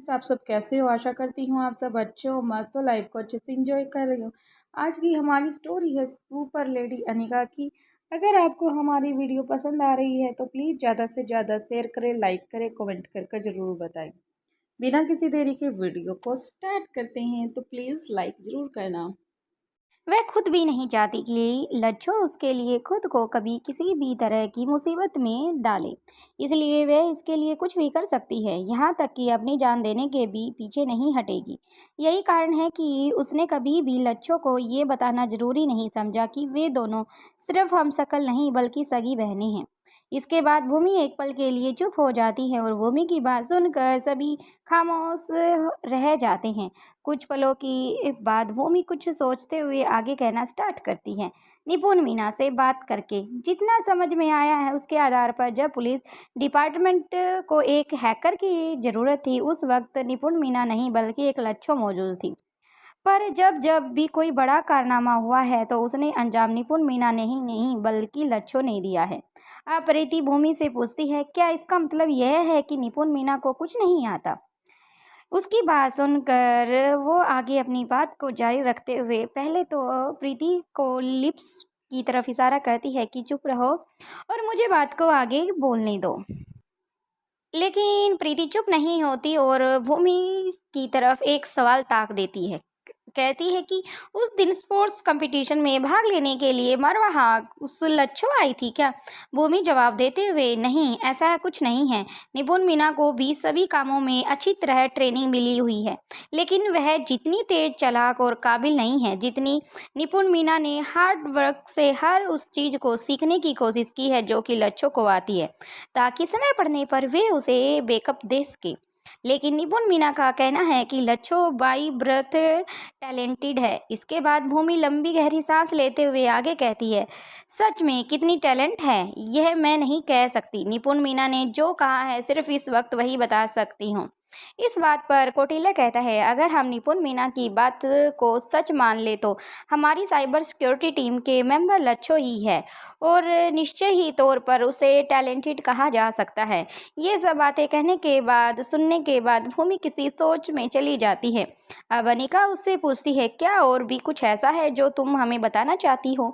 आप सब कैसे हो? आशा करती हूँ आप सब अच्छे हो, मस्त हो, लाइफ को अच्छे से एंजॉय कर रही हो। आज की हमारी स्टोरी है सुपर लेडी अनिका की। अगर आपको हमारी वीडियो पसंद आ रही है तो प्लीज़ ज़्यादा से ज़्यादा शेयर करें, लाइक करें, कमेंट कर ज़रूर बताएं। बिना किसी देरी के वीडियो को स्टार्ट करते हैं, तो प्लीज़ लाइक ज़रूर करना। वह खुद भी नहीं चाहती कि लच्छो उसके लिए खुद को कभी किसी भी तरह की मुसीबत में डाले, इसलिए वह इसके लिए कुछ भी कर सकती है, यहाँ तक कि अपनी जान देने के भी पीछे नहीं हटेगी। यही कारण है कि उसने कभी भी लच्छो को ये बताना जरूरी नहीं समझा कि वे दोनों सिर्फ हमशक्ल नहीं बल्कि सगी बहनें हैं। इसके बाद भूमि एक पल के लिए चुप हो जाती है और भूमि की बात सुनकर सभी खामोश रह जाते हैं। कुछ पलों की बाद भूमि कुछ सोचते हुए आगे कहना स्टार्ट करती है। निपुण मीना से बात करके जितना समझ में आया है उसके आधार पर जब पुलिस डिपार्टमेंट को एक हैकर की जरूरत थी उस वक्त निपुण मीना नहीं बल्कि एक लच्छो मौजूद थी। पर जब जब भी कोई बड़ा कारनामा हुआ है तो उसने अंजाम निपुण मीना नहीं बल्कि लच्छो ने दिया है। अब प्रीति भूमि से पूछती है, क्या इसका मतलब यह है कि निपुण मीना को कुछ नहीं आता? उसकी बात सुनकर वो आगे अपनी बात को जारी रखते हुए पहले तो प्रीति को लिप्स की तरफ इशारा करती है कि चुप रहो और मुझे बात को आगे बोलने दो। लेकिन प्रीति चुप नहीं होती और भूमि की तरफ एक सवाल ताक देती है। कहती है कि उस दिन स्पोर्ट्स कंपटीशन में भाग लेने के लिए मरवा उस लच्छो आई थी क्या? भूमि जवाब देते हुए, नहीं, ऐसा कुछ नहीं है। निपुण मीना को भी सभी कामों में अच्छी तरह ट्रेनिंग मिली हुई है, लेकिन वह जितनी तेज, चालाक और काबिल नहीं है जितनी निपुण मीना ने हार्ड वर्क से हर उस चीज को सीखने की कोशिश की है जो कि लच्छो को आती है, ताकि समय पड़ने पर वे उसे बैकअप दे सके। लेकिन निपुण मीना का कहना है कि लच्छो बाई बर्थ टैलेंटेड है। इसके बाद भूमि लंबी गहरी सांस लेते हुए आगे कहती है, सच में कितनी टैलेंट है यह मैं नहीं कह सकती। निपुण मीना ने जो कहा है सिर्फ इस वक्त वही बता सकती हूँ। इस बात पर कौटिल्य कहता है, अगर हम निपुण मीना की बात को सच मान ले तो हमारी साइबर सिक्योरिटी टीम के मेंबर लच्छो ही है और निश्चय ही तौर पर उसे टैलेंटेड कहा जा सकता है। ये सब बातें कहने के बाद सुनने के बाद भूमि किसी सोच में चली जाती है। अब अनिका उससे पूछती है, क्या और भी कुछ ऐसा है जो तुम हमें बताना चाहती हो?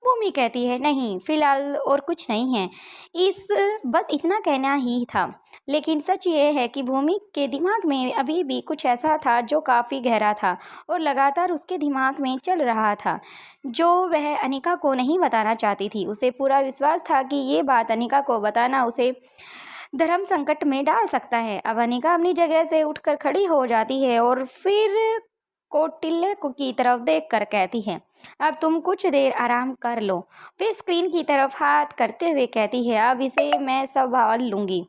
भूमि कहती है, नहीं, फिलहाल और कुछ नहीं है, इस बस इतना कहना ही था। लेकिन सच ये है कि भूमि के दिमाग में अभी भी कुछ ऐसा था जो काफ़ी गहरा था और लगातार उसके दिमाग में चल रहा था, जो वह अनिका को नहीं बताना चाहती थी। उसे पूरा विश्वास था कि ये बात अनिका को बताना उसे धर्म संकट में डाल सकता है। अब अनिका अपनी जगह से उठकर खड़ी हो जाती है और फिर कौटिल्य की तरफ देखकर कहती है, अब तुम कुछ देर आराम कर लो। वे स्क्रीन की तरफ हाथ करते हुए कहती है, अब इसे मैं संभाल लूंगी।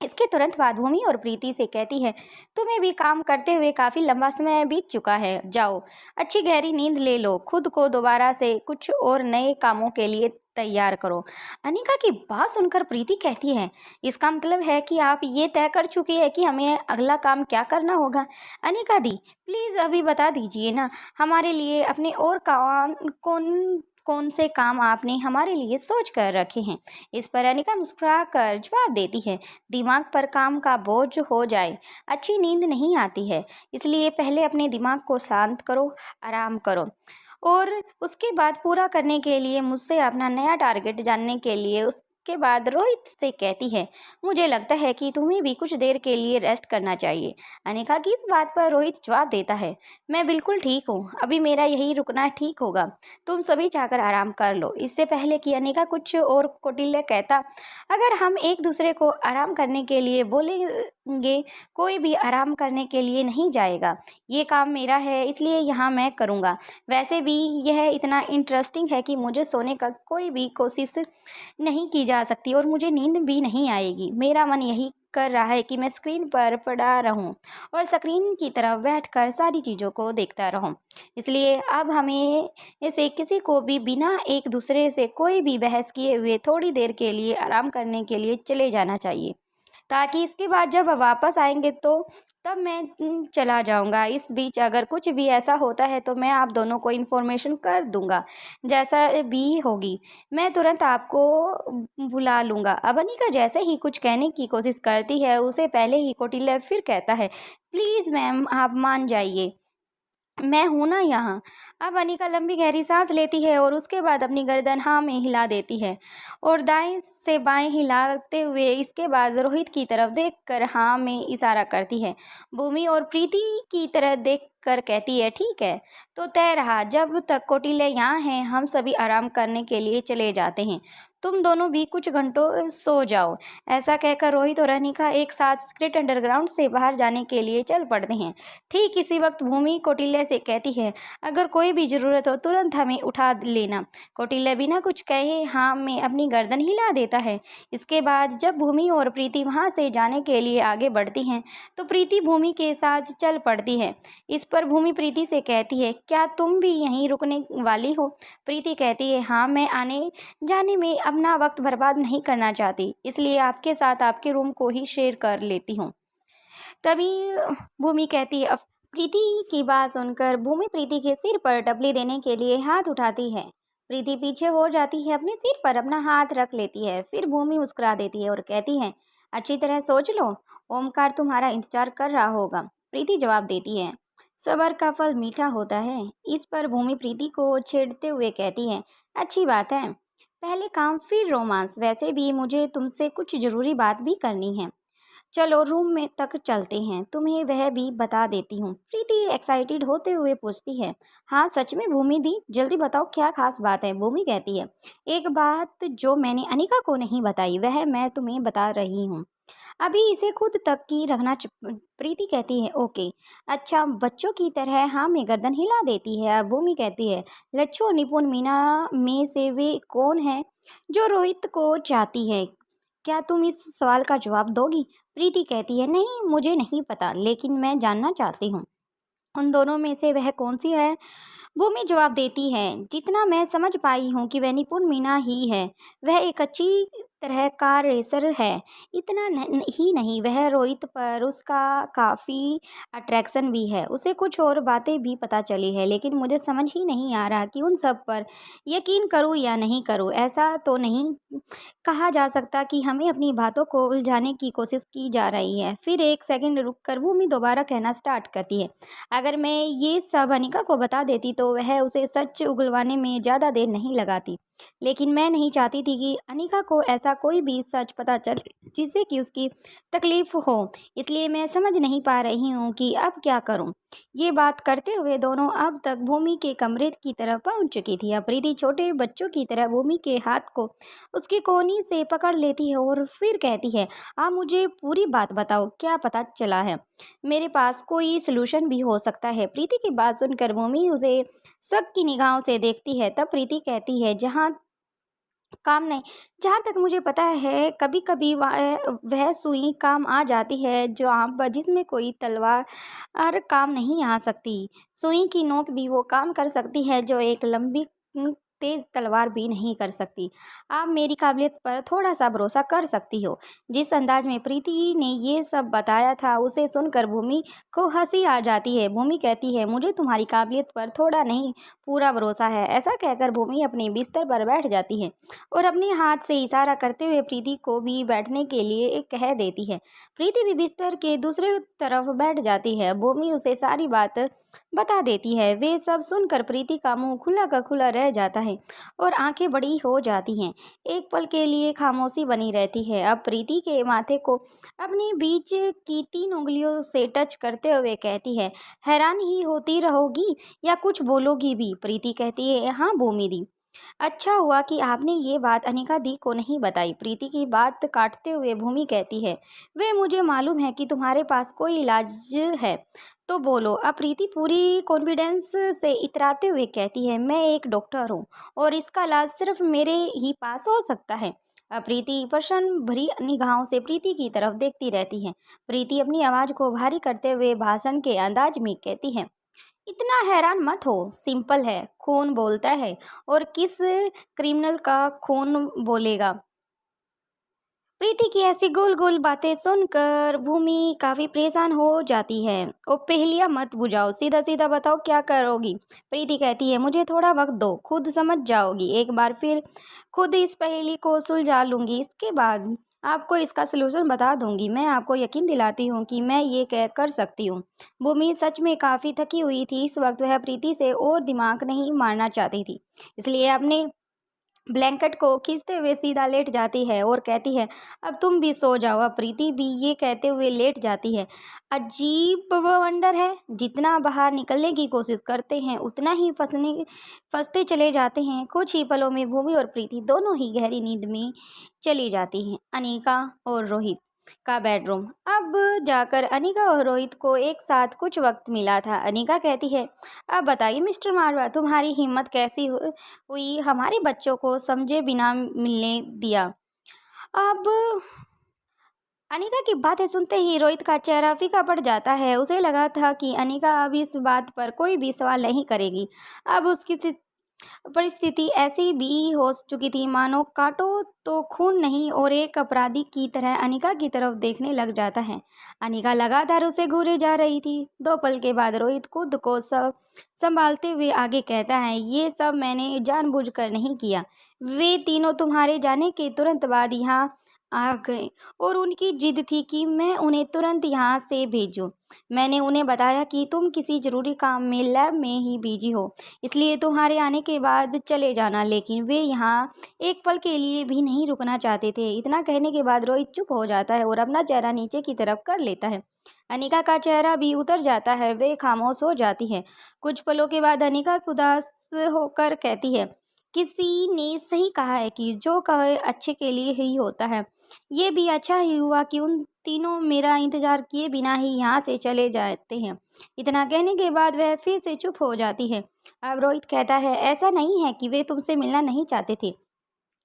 इसके तुरंत बाद भूमि और प्रीति से कहती है, तुम्हें भी काम करते हुए काफ़ी लंबा समय बीत चुका है, जाओ अच्छी गहरी नींद ले लो, खुद को दोबारा से कुछ और नए कामों के लिए तैयार करो। अनिका की बात सुनकर प्रीति कहती है, इसका मतलब है कि आप ये तय कर चुकी है कि हमें अगला काम क्या करना होगा? अनिका दी, प्लीज़ अभी बता दीजिए ना, हमारे लिए अपने और कौन कौन से काम आपने हमारे लिए सोच कर रखे हैं? इस पर अनिका मुस्कुरा कर जवाब देती है, दिमाग पर काम का बोझ हो जाए अच्छी नींद नहीं आती है, इसलिए पहले अपने दिमाग को शांत करो, आराम करो और उसके बाद पूरा करने के लिए मुझसे अपना नया टारगेट जानने के लिए उसके बाद रोहित से कहती है, मुझे लगता है कि तुम्हें भी कुछ देर के लिए रेस्ट करना चाहिए। अनिका की इस बात पर रोहित जवाब देता है, मैं बिल्कुल ठीक हूँ, अभी मेरा यही रुकना ठीक होगा, तुम सभी जाकर आराम कर लो। इससे पहले कि अनिका कुछ और कौटिल्य कहता, अगर हम एक दूसरे को आराम करने के लिए बोलेंगे, कोई भी आराम करने के लिए नहीं जाएगा, ये काम मेरा है इसलिए यहाँ मैं करूँगा। वैसे भी यह इतना इंटरेस्टिंग है कि मुझे सोने का कोई भी कोशिश नहीं की जा सकती और मुझे नींद भी नहीं आएगी। मेरा मन यही कर रहा है कि मैं स्क्रीन पर पड़ा रहूं और स्क्रीन की तरफ बैठकर सारी चीज़ों को देखता रहूं। इसलिए अब हमें इसे किसी को भी बिना एक दूसरे से कोई भी बहस किए हुए थोड़ी देर के लिए आराम करने के लिए चले जाना चाहिए। ताकि इसके बाद जब वापस आएंगे तो तब मैं चला जाऊंगा। इस बीच अगर कुछ भी ऐसा होता है तो मैं आप दोनों को इन्फॉर्मेशन कर दूंगा, जैसा भी होगी मैं तुरंत आपको बुला लूंगा। अब अनिका जैसे ही कुछ कहने की कोशिश करती है उसे पहले ही कौटिल्य फिर कहता है, प्लीज़ मैम आप मान जाइए, मैं हूं ना यहाँ। अब अनिका लंबी गहरी सांस लेती है और उसके बाद अपनी गर्दन हाँ में हिला देती है और दाएं से बाएं हिलाते हुए इसके बाद रोहित की तरफ देखकर हाँ में इशारा करती है। भूमि और प्रीति की तरह देखकर कहती है, ठीक है तो तय रहा, जब तक कौटिल्य यहाँ है हम सभी आराम करने के लिए चले जाते हैं, तुम दोनों भी कुछ घंटों सो जाओ। ऐसा कहकर रोहित और अनिका एक साथ सीक्रेट अंडरग्राउंड से बाहर जाने के लिए चल पड़ते हैं। ठीक इसी वक्त भूमि कौटिल्य से कहती है, अगर कोई भी ज़रूरत हो तुरंत हमें उठा लेना। कौटिल्य बिना कुछ कहे हाँ में अपनी गर्दन हिला देता है। इसके बाद जब भूमि और प्रीति वहाँ से जाने के लिए आगे बढ़ती हैं तो प्रीति भूमि के साथ चल पड़ती है। इस पर भूमि प्रीति से कहती है, क्या तुम भी यहीं रुकने वाली हो? प्रीति कहती है, हाँ मैं आने जाने में अपना वक्त बर्बाद नहीं करना चाहती, इसलिए आपके साथ आपके रूम को ही शेयर कर लेती हूँ। तभी भूमि कहती है, प्रीति की बात सुनकर भूमि प्रीति के सिर पर टपली देने के लिए हाथ उठाती है। प्रीति पीछे हो जाती है, अपने सिर पर अपना हाथ रख लेती है। फिर भूमि मुस्कुरा देती है और कहती है, अच्छी तरह सोच लो, ओमकार तुम्हारा इंतजार कर रहा होगा। प्रीति जवाब देती है, सब्र का फल मीठा होता है। इस पर भूमि प्रीति को छेड़ते हुए कहती है, अच्छी बात है, पहले काम फिर रोमांस, वैसे भी मुझे तुमसे कुछ जरूरी बात भी करनी है। चलो रूम में तक चलते हैं, तुम्हें वह भी बता देती हूँ। प्रीति एक्साइटेड होते हुए पूछती है, हाँ सच में भूमि दी, जल्दी बताओ क्या खास बात है। भूमि कहती है, एक बात जो मैंने अनिका को नहीं बताई वह मैं तुम्हें बता रही हूँ, अभी इसे खुद तक की रखना प्रीति कहती है, ओके अच्छा, बच्चों की तरह हाँ में गर्दन हिला देती है। अब भूमि कहती है, लच्छू और निपुण मीना में से वे कौन है जो रोहित को चाहती है? क्या तुम इस सवाल का जवाब दोगी? प्रीति कहती है, नहीं मुझे नहीं पता, लेकिन मैं जानना चाहती हूँ उन दोनों में से वह कौन सी है। भूमि जवाब देती है, जितना मैं समझ पाई हूँ कि वह निपुण मीना ही है। वह एक अच्छी तरह कार रेसर है। इतना ही नहीं, वह रोहित पर उसका काफ़ी अट्रैक्शन भी है। उसे कुछ और बातें भी पता चली है, लेकिन मुझे समझ ही नहीं आ रहा कि उन सब पर यकीन करूँ या नहीं करूँ। ऐसा तो नहीं कहा जा सकता कि हमें अपनी बातों को उलझाने की कोशिश की जा रही है। फिर एक सेकंड रुककर भूमि दोबारा कहना स्टार्ट करती है, अगर मैं ये सब अनिका को बता देती तो वह उसे सच उगलवाने में ज़्यादा देर नहीं लगाती, लेकिन मैं नहीं चाहती थी कि अनिका को ऐसा कोई भी सच पता चले जिससे कि उसकी तकलीफ हो, इसलिए मैं समझ नहीं पा रही हूँ कि अब क्या करूँ। ये बात करते हुए दोनों अब तक भूमि के कमरे की तरफ पहुँच चुकी थी। अब प्रीति छोटे बच्चों की तरह भूमि के हाथ को उसकी कोहनी से पकड़ लेती है और फिर कहती है, आप मुझे पूरी बात बताओ, क्या पता चला है? मेरे पास कोई सलूशन भी हो सकता है। प्रीति की बात सुनकर भूमि उसे शक की निगाहों से देखती है। तब प्रीति कहती है, काम नहीं जहाँ तक मुझे पता है कभी कभी वह सुई काम आ जाती है जो आप जिसमें कोई तलवार काम नहीं आ सकती। सुई की नोक भी वो काम कर सकती है जो एक लंबी तेज तलवार भी नहीं कर सकती। आप मेरी काबिलियत पर थोड़ा सा भरोसा कर सकती हो। जिस अंदाज में प्रीति ने ये सब बताया था उसे सुनकर भूमि को हंसी आ जाती है। भूमि कहती है, मुझे तुम्हारी काबिलियत पर थोड़ा नहीं पूरा भरोसा है। ऐसा कहकर भूमि अपने बिस्तर पर बैठ जाती है और अपने हाथ से इशारा करते हुए प्रीति को भी बैठने के लिए कह देती है। प्रीति भी बिस्तर के दूसरे तरफ बैठ जाती है। भूमि उसे सारी बात बता देती है। वे सब सुनकर प्रीति का मुंह खुला का खुला रह जाता है और आंखें बड़ी हो जाती हैं। एक पल के लिए खामोशी बनी रहती है। अब प्रीति के माथे को अपने बीच की 3 उंगलियों से टच करते हुए कहती है, हैरान ही होती रहोगी या कुछ बोलोगी भी? प्रीति कहती है, हाँ भूमि दी, अच्छा हुआ कि आपने ये बात अनिका दी को नहीं बताई। प्रीति की बात काटते हुए भूमि कहती है, वे मुझे मालूम है कि तुम्हारे पास कोई इलाज है तो बोलो। अब प्रीति पूरी कॉन्फिडेंस से इतराते हुए कहती है, मैं एक डॉक्टर हूँ और इसका इलाज सिर्फ मेरे ही पास हो सकता है। अब प्रीति प्रश्न भरी निगाहों से प्रीति की तरफ देखती रहती है। प्रीति अपनी आवाज़ को भारी करते हुए भाषण के अंदाज में कहती है, इतना हैरान मत हो, सिंपल है, खून बोलता है और किस क्रिमिनल का खून बोलेगा? प्रीति की ऐसी गोल गोल बातें सुनकर भूमि काफी परेशान हो जाती है। ओ पहेलियां मत बुझाओ, सीधा सीधा बताओ क्या करोगी। प्रीति कहती है मुझे थोड़ा वक्त दो, खुद समझ जाओगी। एक बार फिर खुद इस पहेली को सुलझा लूंगी, इसके बाद आपको इसका सलूशन बता दूंगी। मैं आपको यकीन दिलाती हूँ कि मैं ये कह कर सकती हूँ। भूमि सच में काफी थकी हुई थी। इस वक्त वह प्रीति से और दिमाग नहीं मारना चाहती थी, इसलिए अपने ब्लैंकेट को खींचते हुए सीधा लेट जाती है और कहती है अब तुम भी सो जाओ। अब प्रीति भी ये कहते हुए लेट जाती है। अजीब वंडर है, जितना बाहर निकलने की कोशिश करते हैं उतना ही फंसते चले जाते हैं। कुछ ही पलों में भूमि और प्रीति दोनों ही गहरी नींद में चली जाती हैं। अनीका और रोहित का बेडरूम। अब जाकर अनीका और रोहित को एक साथ कुछ वक्त मिला था। अनीका कहती है अब बताइए मिस्टर मारवा, तुम्हारी हिम्मत कैसी हुई हमारे बच्चों को समझे बिना मिलने दिया। अब अनीका की बातें सुनते ही रोहित का चेहरा फीका पड़ जाता है। उसे लगा था कि अनीका अब इस बात पर कोई भी सवाल नहीं करेगी। अब उसकी परिस्थिति ऐसी भी हो चुकी थी मानो काटो तो खून नहीं, और एक अपराधी की तरह अनीका की तरफ देखने लग जाता है। अनीका लगातार उसे घूरे जा रही थी। 2 पल के बाद रोहित खुद को सब संभालते हुए आगे कहता है ये सब मैंने जानबूझकर नहीं किया। वे तीनों तुम्हारे जाने के तुरंत बाद यहाँ आ गए और उनकी जिद थी कि मैं उन्हें तुरंत यहाँ से भेजूं। मैंने उन्हें बताया कि तुम किसी जरूरी काम में लैब में ही बिजी हो, इसलिए तुम्हारे आने के बाद चले जाना, लेकिन वे यहाँ एक पल के लिए भी नहीं रुकना चाहते थे। इतना कहने के बाद रोहित चुप हो जाता है और अपना चेहरा नीचे की तरफ कर लेता है। अनीका का चेहरा भी उतर जाता है, वे खामोश हो जाती है। कुछ पलों के बाद अनीका उदास होकर कहती है किसी ने सही कहा है कि जो कहे अच्छे के लिए ही होता है। ये भी अच्छा ही हुआ कि उन तीनों मेरा इंतजार किए बिना ही यहाँ से चले जाते हैं। इतना कहने के बाद वह फिर से चुप हो जाती है। अब रोहित कहता है ऐसा नहीं है कि वे तुमसे मिलना नहीं चाहते थे,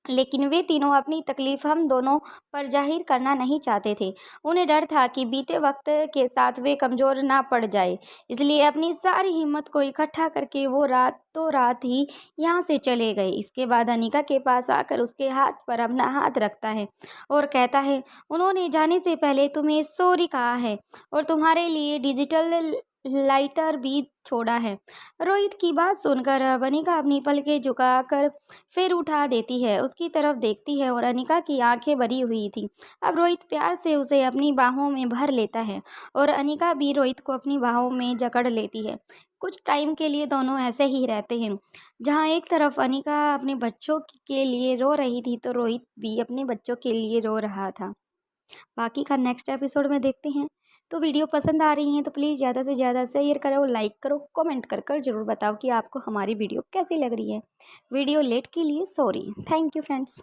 लेकिन वे तीनों अपनी तकलीफ हम दोनों पर जाहिर करना नहीं चाहते थे। उन्हें डर था कि बीते वक्त के साथ वे कमज़ोर ना पड़ जाए, इसलिए अपनी सारी हिम्मत को इकट्ठा करके वो रातों रात ही यहाँ से चले गए। इसके बाद अनीका के पास आकर उसके हाथ पर अपना हाथ रखता है और कहता है उन्होंने जाने से पहले तुम्हें सॉरी कहा है और तुम्हारे लिए डिजिटल लाइटर भी छोड़ा है। रोहित की बात सुनकर अब अनीका अपनी पलकें झुकाकर फिर उठा देती है, उसकी तरफ देखती है और अनीका की आंखें भरी हुई थी। अब रोहित प्यार से उसे अपनी बाहों में भर लेता है और अनीका भी रोहित को अपनी बाहों में जकड़ लेती है। कुछ टाइम के लिए दोनों ऐसे ही रहते हैं, जहाँ एक तरफ अनीका अपने बच्चों के लिए रो रही थी तो रोहित भी अपने बच्चों के लिए रो रहा था। बाकी का नेक्स्ट एपिसोड में देखते हैं। तो वीडियो पसंद आ रही है तो प्लीज़ ज़्यादा से ज़्यादा शेयर करो, लाइक करो, कमेंट कर ज़रूर बताओ कि आपको हमारी वीडियो कैसी लग रही है। वीडियो लेट के लिए सॉरी। Thank you friends.